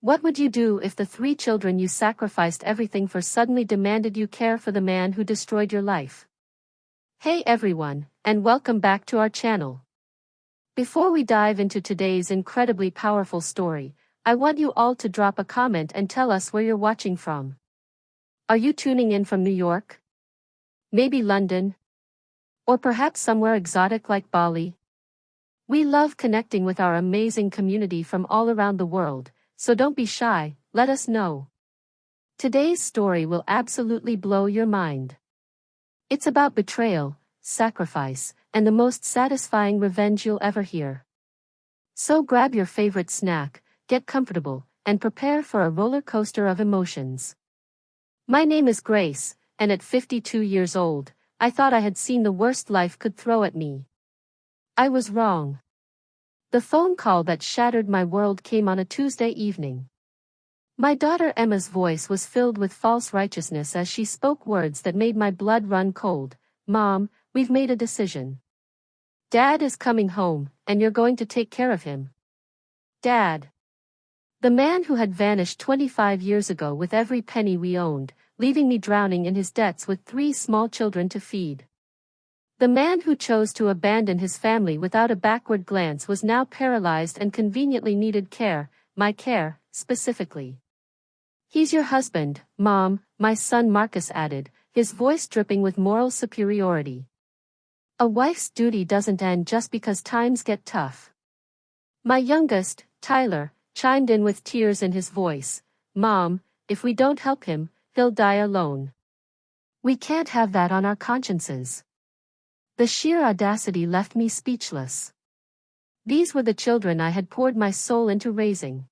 What would you do if the 3 children you sacrificed everything for suddenly demanded you care for the man who destroyed your life? Hey everyone, and welcome back to our channel. Before we dive into today's incredibly powerful story, I want you all to drop a comment and tell us where you're watching from. Are you tuning in from New York? Maybe London? Or perhaps somewhere exotic like Bali? We love connecting with our amazing community from all around the world, so don't be shy, let us know. Today's story will absolutely blow your mind. It's about betrayal, sacrifice, and the most satisfying revenge you'll ever hear. So grab your favorite snack, get comfortable, and prepare for a roller coaster of emotions. My name is Grace, and at 52 years old, I thought I had seen the worst life could throw at me. I was wrong. The phone call that shattered my world came on a Tuesday evening. My daughter Emma's voice was filled with false righteousness as she spoke words that made my blood run cold. "Mom, we've made a decision. Dad is coming home, and you're going to take care of him." Dad. The man who had vanished 25 years ago with every penny we owned, leaving me drowning in his debts with 3 small children to feed. The man who chose to abandon his family without a backward glance was now paralyzed and conveniently needed care, my care, specifically. "He's your husband, Mom," my son Marcus added, his voice dripping with moral superiority. A wife's duty doesn't end just because times get tough. My youngest, Tyler, chimed in with tears in his voice. "Mom, if we don't help him, he'll die alone. We can't have that on our consciences." The sheer audacity left me speechless. These were the children I had poured my soul into raising.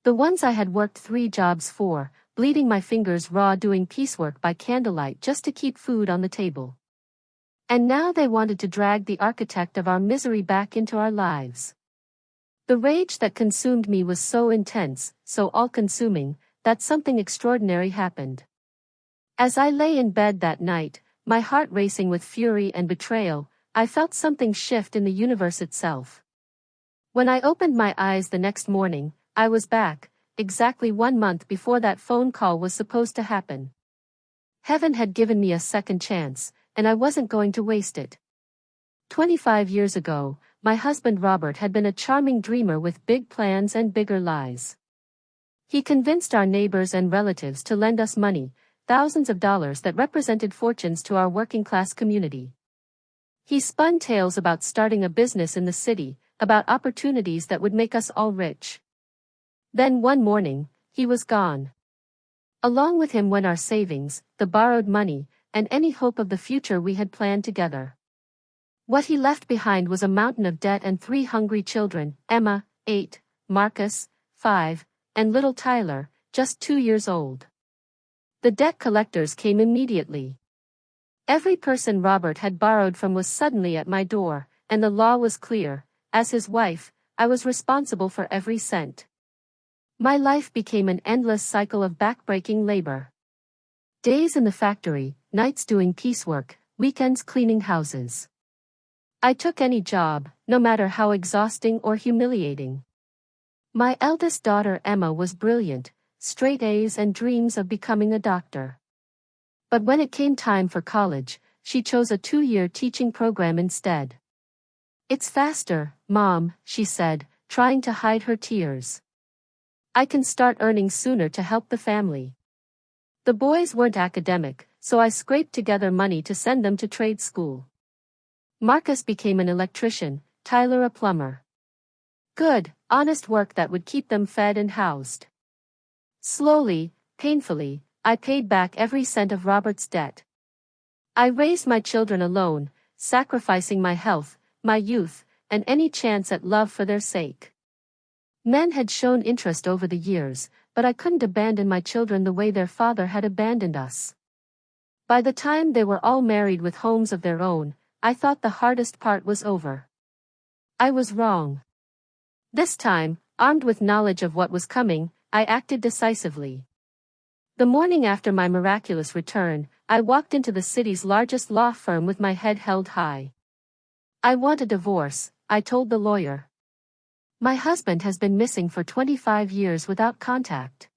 The ones I had worked 3 jobs for, bleeding my fingers raw doing piecework by candlelight just to keep food on the table. And now they wanted to drag the architect of our misery back into our lives. The rage that consumed me was so intense, so all-consuming, that something extraordinary happened. As I lay in bed that night, my heart racing with fury and betrayal, I felt something shift in the universe itself. When I opened my eyes the next morning, I was back, exactly 1 month before that phone call was supposed to happen. Heaven had given me a second chance, and I wasn't going to waste it. 25 years ago, my husband Robert had been a charming dreamer with big plans and bigger lies. He convinced our neighbors and relatives to lend us money, thousands of dollars that represented fortunes to our working-class community. He spun tales about starting a business in the city, about opportunities that would make us all rich. Then one morning, he was gone. Along with him went our savings, the borrowed money, and any hope of the future we had planned together. What he left behind was a mountain of debt and 3 hungry children, Emma, 8, Marcus, 5, and little Tyler, just 2 years old. The debt collectors came immediately. Every person Robert had borrowed from was suddenly at my door, and the law was clear. As his wife, I was responsible for every cent. My life became an endless cycle of backbreaking labor. Days in the factory, nights doing piecework, weekends cleaning houses. I took any job, no matter how exhausting or humiliating. My eldest daughter Emma was brilliant, straight A's and dreams of becoming a doctor. But when it came time for college, she chose a 2-year teaching program instead. "It's faster, Mom," she said, trying to hide her tears. "I can start earning sooner to help the family." The boys weren't academic, so I scraped together money to send them to trade school. Marcus became an electrician, Tyler a plumber. Good, honest work that would keep them fed and housed. Slowly, painfully, I paid back every cent of Robert's debt. I raised my children alone, sacrificing my health, my youth, and any chance at love for their sake. Men had shown interest over the years, but I couldn't abandon my children the way their father had abandoned us. By the time they were all married with homes of their own, I thought the hardest part was over. I was wrong. This time, armed with knowledge of what was coming, I acted decisively. The morning after my miraculous return, I walked into the city's largest law firm with my head held high. "I want a divorce," I told the lawyer. My husband has been missing for 25 years without contact.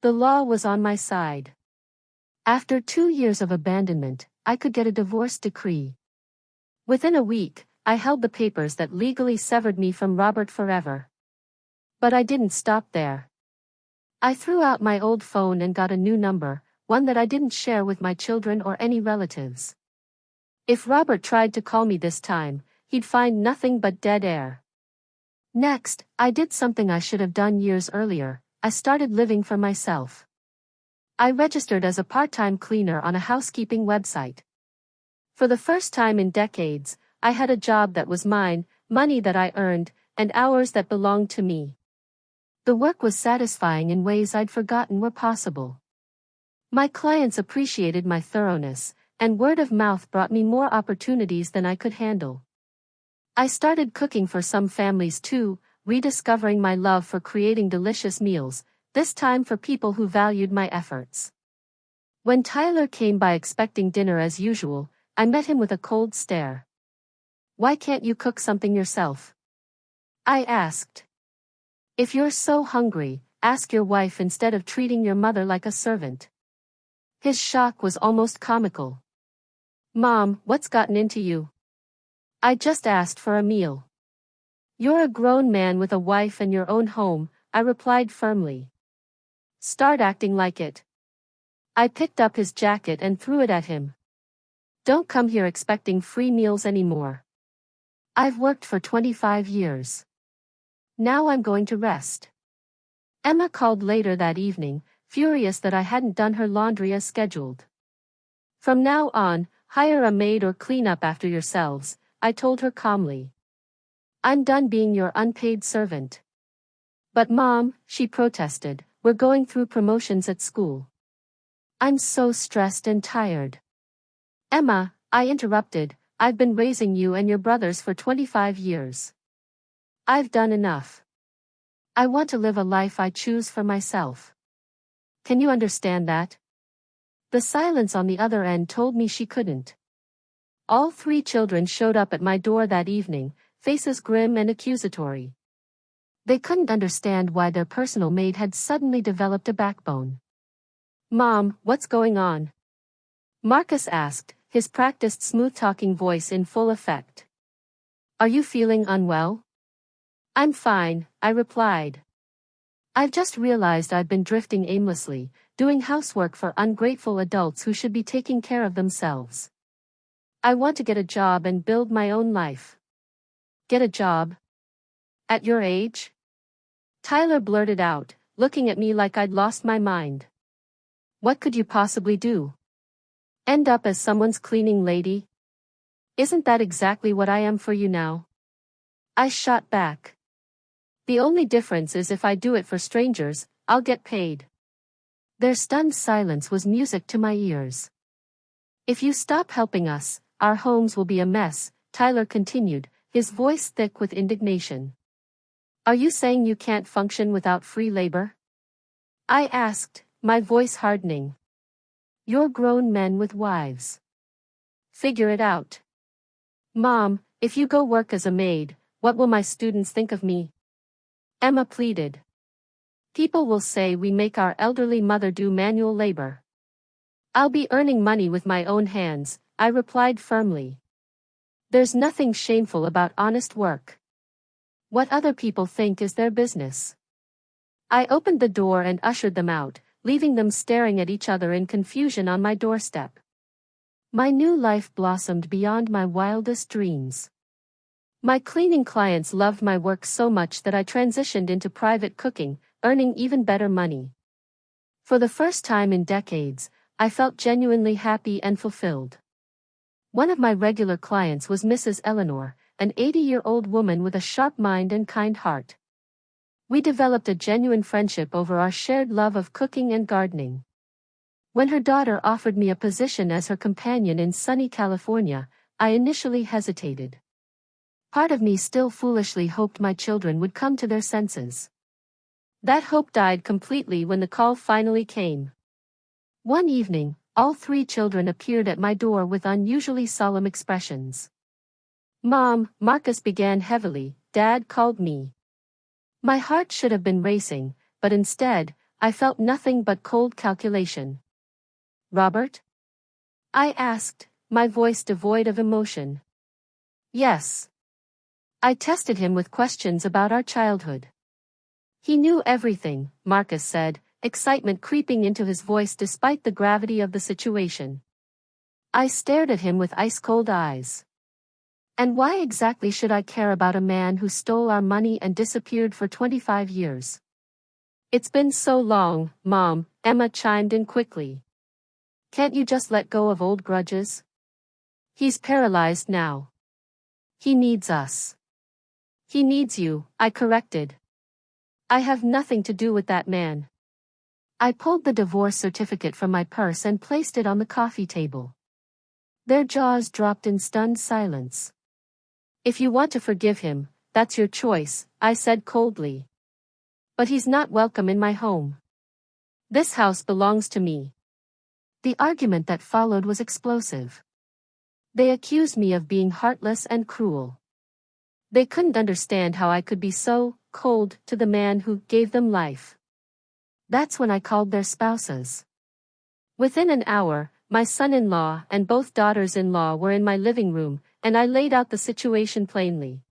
The law was on my side. After 2 years of abandonment, I could get a divorce decree. Within a week, I held the papers that legally severed me from Robert forever. But I didn't stop there. I threw out my old phone and got a new number, one that I didn't share with my children or any relatives. If Robert tried to call me this time, he'd find nothing but dead air. Next, I did something I should have done years earlier. I started living for myself. I registered as a part-time cleaner on a housekeeping website. For the first time in decades, I had a job that was mine, money that I earned, and hours that belonged to me. The work was satisfying in ways I'd forgotten were possible. My clients appreciated my thoroughness, and word of mouth brought me more opportunities than I could handle. I started cooking for some families too, rediscovering my love for creating delicious meals, this time for people who valued my efforts. When Tyler came by expecting dinner as usual, I met him with a cold stare. "Why can't you cook something yourself?" I asked. "If you're so hungry, ask your wife instead of treating your mother like a servant." His shock was almost comical. "Mom, what's gotten into you?" "I just asked for a meal." "You're a grown man with a wife and your own home," I replied firmly. "Start acting like it." I picked up his jacket and threw it at him. "Don't come here expecting free meals anymore. I've worked for 25 years. Now I'm going to rest." Emma called later that evening, furious that I hadn't done her laundry as scheduled. "From now on, hire a maid or clean up after yourselves," I told her calmly. "I'm done being your unpaid servant." "But Mom," she protested, "we're going through promotions at school. I'm so stressed and tired." "Emma," I interrupted, "I've been raising you and your brothers for 25 years. I've done enough. I want to live a life I choose for myself. Can you understand that?" The silence on the other end told me she couldn't. All 3 children showed up at my door that evening, faces grim and accusatory. They couldn't understand why their personal maid had suddenly developed a backbone. "Mom, what's going on?" Marcus asked, his practiced smooth-talking voice in full effect. "Are you feeling unwell?" "I'm fine," I replied. "I've just realized I've been drifting aimlessly, doing housework for ungrateful adults who should be taking care of themselves. I want to get a job and build my own life." "Get a job? At your age?" Tyler blurted out, looking at me like I'd lost my mind. "What could you possibly do? End up as someone's cleaning lady? Isn't that exactly what I am for you now?" I shot back. "The only difference is if I do it for strangers, I'll get paid." Their stunned silence was music to my ears. "If you stop helping us, our homes will be a mess," Tyler continued, his voice thick with indignation. "Are you saying you can't function without free labor?" I asked, my voice hardening. "You're grown men with wives. Figure it out." "Mom, if you go work as a maid, what will my students think of me?" Emma pleaded. "People will say we make our elderly mother do manual labor." "I'll be earning money with my own hands," I replied firmly. "There's nothing shameful about honest work. What other people think is their business." I opened the door and ushered them out, leaving them staring at each other in confusion on my doorstep. My new life blossomed beyond my wildest dreams. My cleaning clients loved my work so much that I transitioned into private cooking, earning even better money. For the first time in decades, I felt genuinely happy and fulfilled. One of my regular clients was Mrs. Eleanor, an 80-year-old woman with a sharp mind and kind heart. We developed a genuine friendship over our shared love of cooking and gardening. When her daughter offered me a position as her companion in sunny California, I initially hesitated. Part of me still foolishly hoped my children would come to their senses. That hope died completely when the call finally came. One evening, all 3 children appeared at my door with unusually solemn expressions. "Mom," Marcus began heavily, "Dad called me." My heart should have been racing, but instead, I felt nothing but cold calculation. Robert? I asked, my voice devoid of emotion. Yes. I tested him with questions about our childhood. He knew everything, Marcus said, excitement creeping into his voice despite the gravity of the situation. I stared at him with ice-cold eyes. And why exactly should I care about a man who stole our money and disappeared for 25 years? It's been so long, Mom, Emma chimed in quickly. Can't you just let go of old grudges? He's paralyzed now. He needs us. He needs you, I corrected. I have nothing to do with that man. I pulled the divorce certificate from my purse and placed it on the coffee table. Their jaws dropped in stunned silence. If you want to forgive him, that's your choice, I said coldly. But he's not welcome in my home. This house belongs to me. The argument that followed was explosive. They accused me of being heartless and cruel. They couldn't understand how I could be so cold to the man who gave them life. That's when I called their spouses. Within an hour, my son-in-law and both daughters-in-law were in my living room, and I laid out the situation plainly.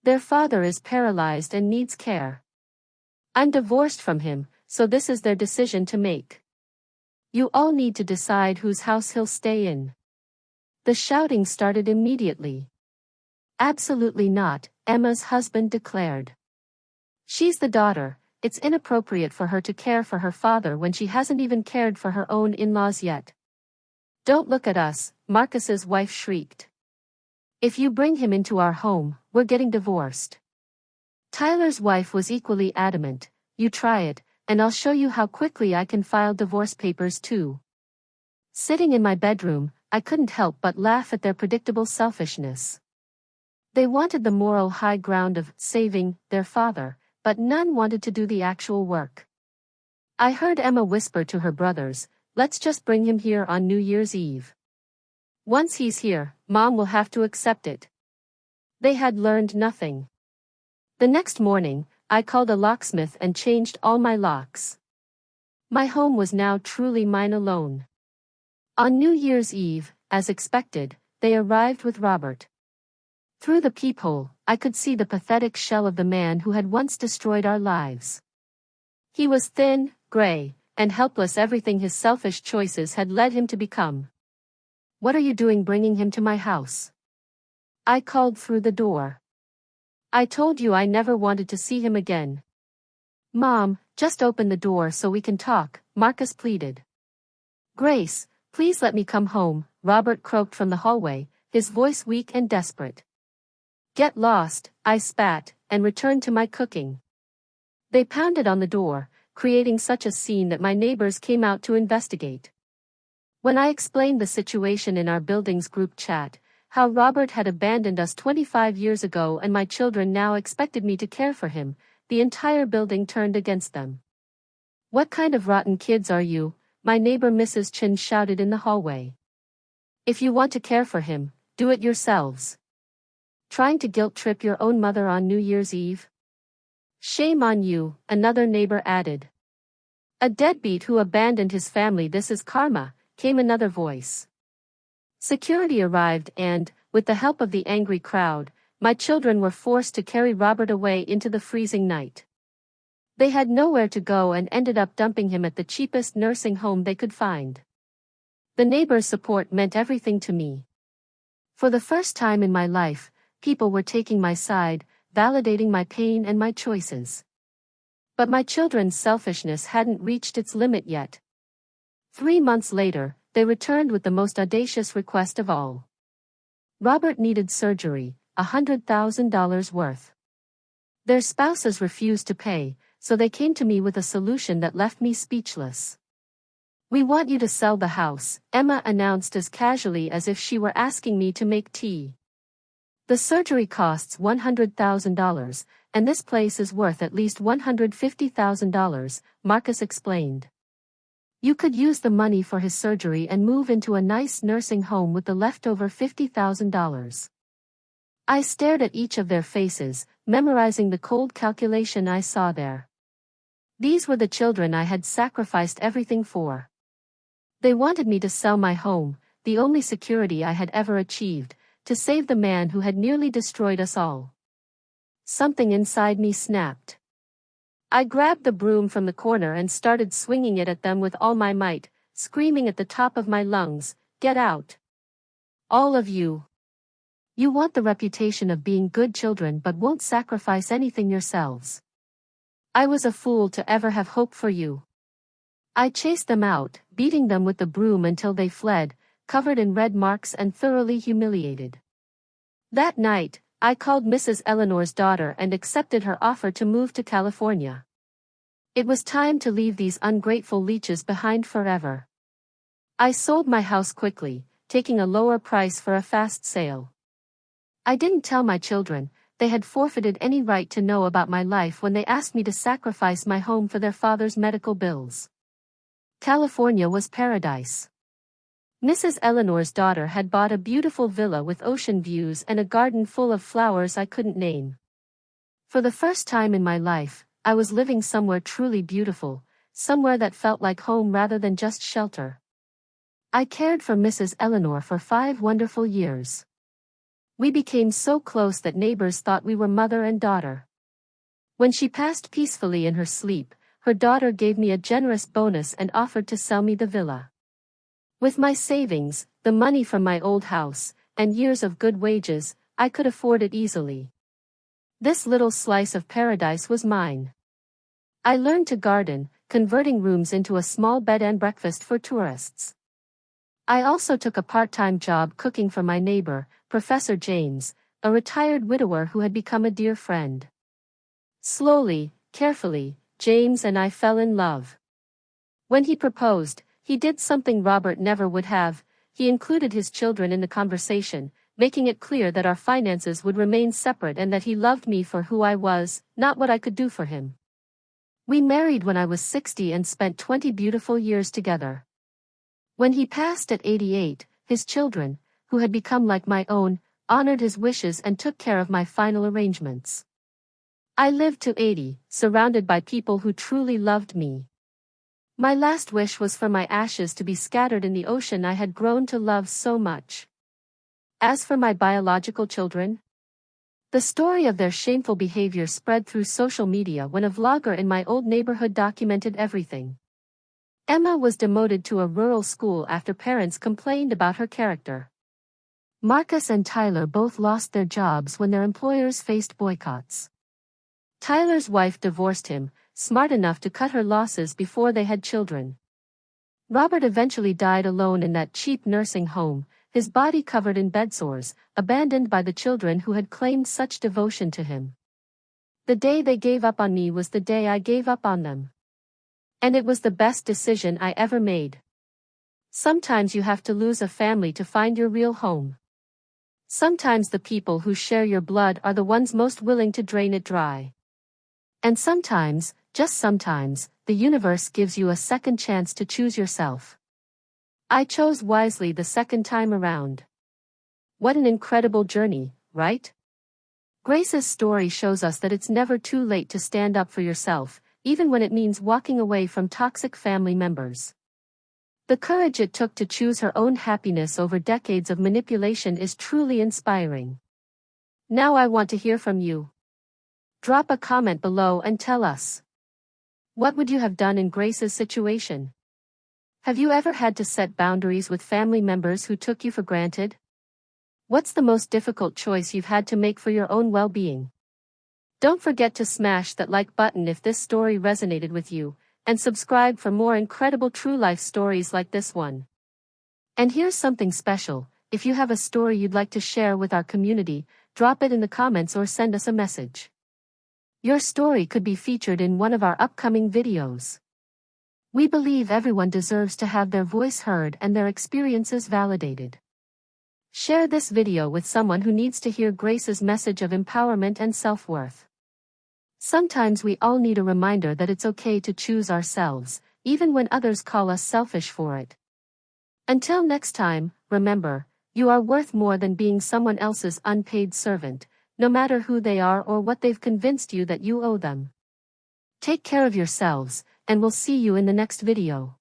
Their father is paralyzed and needs care. I'm divorced from him, so this is their decision to make. You all need to decide whose house he'll stay in. The shouting started immediately. Absolutely not, Emma's husband declared. She's the daughter, it's inappropriate for her to care for her father when she hasn't even cared for her own in-laws yet. Don't look at us, Marcus's wife shrieked. If you bring him into our home, we're getting divorced. Tyler's wife was equally adamant, you try it, and I'll show you how quickly I can file divorce papers too. Sitting in my bedroom, I couldn't help but laugh at their predictable selfishness. They wanted the moral high ground of saving their father, but none wanted to do the actual work. I heard Emma whisper to her brothers, let's just bring him here on New Year's Eve. Once he's here, Mom will have to accept it. They had learned nothing. The next morning, I called a locksmith and changed all my locks. My home was now truly mine alone. On New Year's Eve, as expected, they arrived with Robert. Through the peephole, I could see the pathetic shell of the man who had once destroyed our lives. He was thin, gray, and helpless, everything his selfish choices had led him to become. What are you doing bringing him to my house? I called through the door. I told you I never wanted to see him again. Mom, just open the door so we can talk, Marcus pleaded. Grace, please let me come home, Robert croaked from the hallway, his voice weak and desperate. Get lost, I spat, and returned to my cooking. They pounded on the door, creating such a scene that my neighbors came out to investigate. When I explained the situation in our building's group chat, how Robert had abandoned us 25 years ago and my children now expected me to care for him, the entire building turned against them. What kind of rotten kids are you? My neighbor Mrs. Chin shouted in the hallway. If you want to care for him, do it yourselves. Trying to guilt-trip your own mother on New Year's Eve? Shame on you, another neighbor added. A deadbeat who abandoned his family, this is karma, came another voice. Security arrived and, with the help of the angry crowd, my children were forced to carry Robert away into the freezing night. They had nowhere to go and ended up dumping him at the cheapest nursing home they could find. The neighbors' support meant everything to me. For the first time in my life, people were taking my side, validating my pain and my choices. But my children's selfishness hadn't reached its limit yet. 3 months later, they returned with the most audacious request of all. Robert needed surgery, $100,000 worth. Their spouses refused to pay, so they came to me with a solution that left me speechless. We want you to sell the house, Emma announced as casually as if she were asking me to make tea. The surgery costs $100,000, and this place is worth at least $150,000, Marcus explained. You could use the money for his surgery and move into a nice nursing home with the leftover $50,000. I stared at each of their faces, memorizing the cold calculation I saw there. These were the children I had sacrificed everything for. They wanted me to sell my home, the only security I had ever achieved, to save the man who had nearly destroyed us all. Something inside me snapped. I grabbed the broom from the corner and started swinging it at them with all my might, screaming at the top of my lungs, "Get out! All of you! You want the reputation of being good children but won't sacrifice anything yourselves. I was a fool to ever have hope for you." I chased them out, beating them with the broom until they fled, covered in red marks and thoroughly humiliated. That night, I called Mrs. Eleanor's daughter and accepted her offer to move to California. It was time to leave these ungrateful leeches behind forever. I sold my house quickly, taking a lower price for a fast sale. I didn't tell my children; they had forfeited any right to know about my life when they asked me to sacrifice my home for their father's medical bills. California was paradise. Mrs. Eleanor's daughter had bought a beautiful villa with ocean views and a garden full of flowers I couldn't name. For the first time in my life, I was living somewhere truly beautiful, somewhere that felt like home rather than just shelter. I cared for Mrs. Eleanor for 5 wonderful years. We became so close that neighbors thought we were mother and daughter. When she passed peacefully in her sleep, her daughter gave me a generous bonus and offered to sell me the villa. With my savings, the money from my old house, and years of good wages, I could afford it easily. This little slice of paradise was mine. I learned to garden, converting rooms into a small bed and breakfast for tourists. I also took a part-time job cooking for my neighbor, Professor James, a retired widower who had become a dear friend. Slowly, carefully, James and I fell in love. When he proposed, he did something Robert never would have. He included his children in the conversation, making it clear that our finances would remain separate and that he loved me for who I was, not what I could do for him. We married when I was 60 and spent 20 beautiful years together. When he passed at 88, his children, who had become like my own, honored his wishes and took care of my final arrangements. I lived to 80, surrounded by people who truly loved me. My last wish was for my ashes to be scattered in the ocean I had grown to love so much. As for my biological children, the story of their shameful behavior spread through social media when a vlogger in my old neighborhood documented everything. Emma was demoted to a rural school after parents complained about her character. Marcus and Tyler both lost their jobs when their employers faced boycotts. Tyler's wife divorced him, smart enough to cut her losses before they had children. Robert eventually died alone in that cheap nursing home, his body covered in bedsores, abandoned by the children who had claimed such devotion to him. The day they gave up on me was the day I gave up on them. And it was the best decision I ever made. Sometimes you have to lose a family to find your real home. Sometimes the people who share your blood are the ones most willing to drain it dry. And sometimes, just sometimes, the universe gives you a second chance to choose yourself. I chose wisely the second time around. What an incredible journey, right? Grace's story shows us that it's never too late to stand up for yourself, even when it means walking away from toxic family members. The courage it took to choose her own happiness over decades of manipulation is truly inspiring. Now I want to hear from you. Drop a comment below and tell us. What would you have done in Grace's situation? Have you ever had to set boundaries with family members who took you for granted? What's the most difficult choice you've had to make for your own well-being? Don't forget to smash that like button if this story resonated with you, and subscribe for more incredible true life stories like this one. And here's something special: if you have a story you'd like to share with our community, drop it in the comments or send us a message. Your story could be featured in one of our upcoming videos. We believe everyone deserves to have their voice heard and their experiences validated. Share this video with someone who needs to hear Grace's message of empowerment and self-worth. Sometimes we all need a reminder that it's okay to choose ourselves, even when others call us selfish for it. Until next time, remember, you are worth more than being someone else's unpaid servant. no matter who they are or what they've convinced you that you owe them. Take care of yourselves, and we'll see you in the next video.